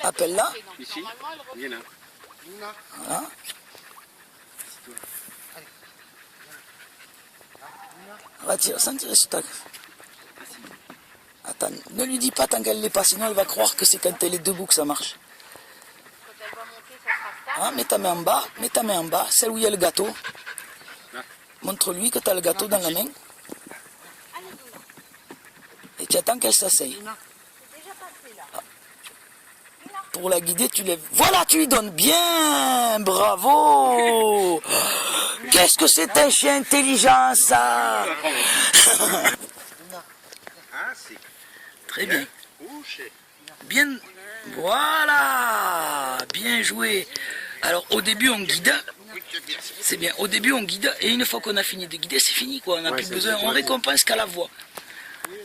Appelle-la. Ici, Lina. Voilà. Va tirer, sans tirer sur ta... Attends, ne lui dis pas tant qu'elle l'est pas, sinon elle va croire que c'est quand elle est debout que ça marche. Quand elle va monter, ça sera stable. Ah, mets ta main en bas, mets ta main en bas, celle où il y a le gâteau. Montre-lui que tu as le gâteau dans la main. Et tu attends qu'elle s'asseye. C'est déjà passé là. Pour la guider, tu lèves. Voilà, tu lui donnes bien. Bravo. Qu'est-ce que c'est un chien intelligent, ça. Ah, c'est Très bien. couché. Bien. Voilà. Bien joué. Alors, au début, on guide. C'est bien. Au début, on guide. Et une fois qu'on a fini de guider, c'est fini, quoi. On n'a plus besoin. On récompense qu'à la voix.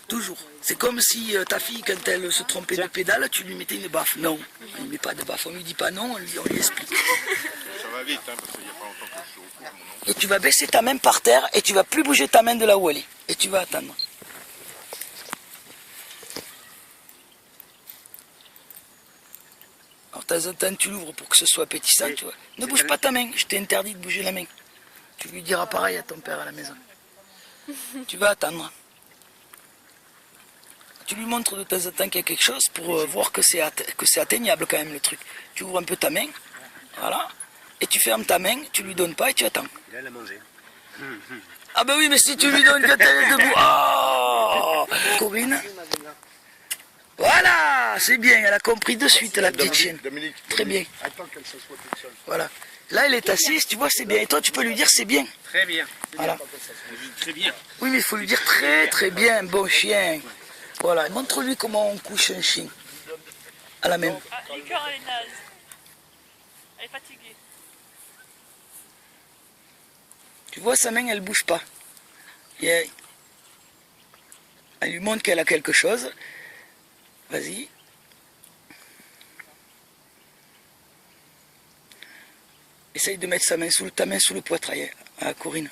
Toujours. C'est comme si ta fille, quand elle se trompait de pédale, tu lui mettais une baffe. Non, on ne met pas de baffe. On lui dit pas non, on lui explique. Ça va vite, hein, parce qu'il n'y a pas longtemps que je suis au cours, mon nom. Et tu vas baisser ta main par terre et tu vas plus bouger ta main de là où elle est. Et tu vas attendre. Alors, de temps en temps, tu l'ouvres pour que ce soit appétissant, tu vois. Ne bouge pas ta main, je t'ai interdit de bouger la main. Tu lui diras pareil à ton père à la maison. Tu vas attendre. Tu lui montres de temps en temps qu'il y a quelque chose pour voir que c'est atteignable quand même le truc. Tu ouvres un peu ta main, voilà, et tu fermes ta main, tu lui donnes pas et tu attends. Il a la manger. Ah ben oui, mais si tu lui donnes quand elle est debout, oh Corinne. Voilà, c'est bien, elle a compris de suite la petite chienne. Dominique, Très bien. attends qu'elle s'assoie toute seule. Voilà. Là, elle est assise, tu vois, c'est bien. Et toi, tu peux lui dire c'est bien. Très bien. Voilà. Très bien. Oui, mais il faut lui dire très très bien, bon chien. Voilà, montre-lui comment on couche un chien. À la même. Ah, Liqueur, elle est naze. Elle est fatiguée. Tu vois, sa main, elle bouge pas. Et elle lui montre qu'elle a quelque chose. Vas-y. Essaye de mettre ta main sous le poitrail, à Corinne.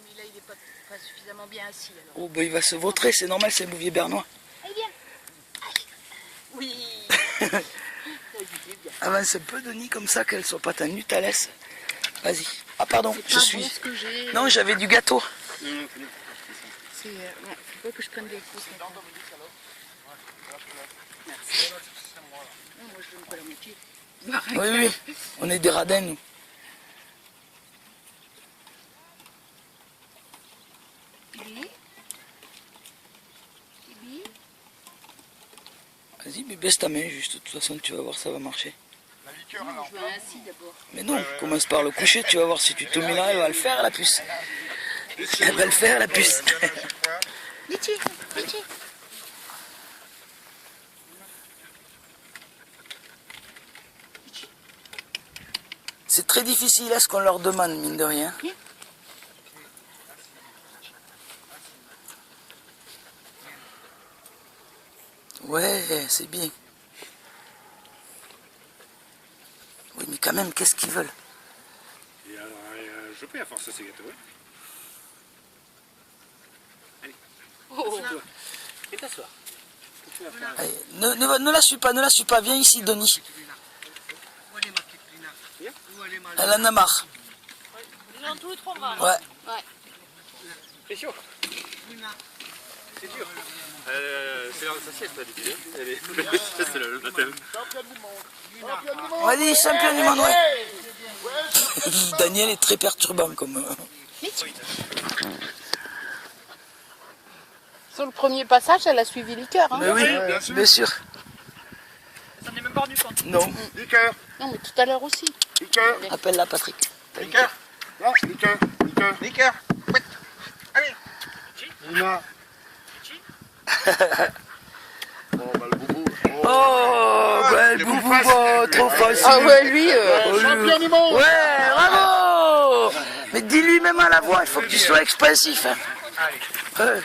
Mais là, il n'est pas suffisamment bien assis alors. Oh, ben il va se vautrer, c'est normal, c'est un bouvier bernois. Allez, viens. Oui. Avance un peu, Denis, comme ça, qu'elle soit pas tendue, ta laisse. Vas-y. Ah, pardon, je suis. Bon, ce que j'ai. Non, j'avais du gâteau. C'est. Bon, faut pas que je prenne des coups. Merci. Non, moi, je donne pas la moitié. Oui, oui, on est des radins, nous. Bibi. Bibi. Vas-y, mais baisse ta main, juste. De toute façon, tu vas voir, ça va marcher. La liqueur, Non, alors. je veux un assis d'abord. Mais non, commence par le coucher, tu vas voir si tu te mets là, elle va le faire, la puce. Elle va le faire, la puce. Litchi, Litchi. C'est très difficile à ce qu'on leur demande, mine de rien. Ouais, c'est bien. Oui, mais quand même, qu'est-ce qu'ils veulent? Et alors, je peux à force ces gâteaux, hein. Allez. Oh. Et t'asseoir. Allez, ne la suis pas, ne la suis pas. Viens ici, Denis. Elle en a marre. Ils ont tous les trois mal. Ouais. Ouais. C'est chaud. C'est dur. C'est l'heure de sa sieste, d'habitude. C'est le matin. Vas-y, champion du monde, ouais. Daniel est très perturbant comme... Sur le premier passage, elle a suivi Liqueur. Hein. Mais oui, bien sûr. Ça n'est même pas rendu compte. Non. Liqueur. Non, mais tout à l'heure aussi. Liqueur. Appelle-la, Patrick. Liqueur. Là, liqueur. Liqueur. Liqueur. Allez. Lina. Bon, bah le boubou. Oh, bah, le boubou, bah, trop facile. Ah ouais, lui. Champion du monde. Ouais, bravo. Mais dis-lui même à la voix, il faut que tu sois expressif. Hein. Allez. Ouais.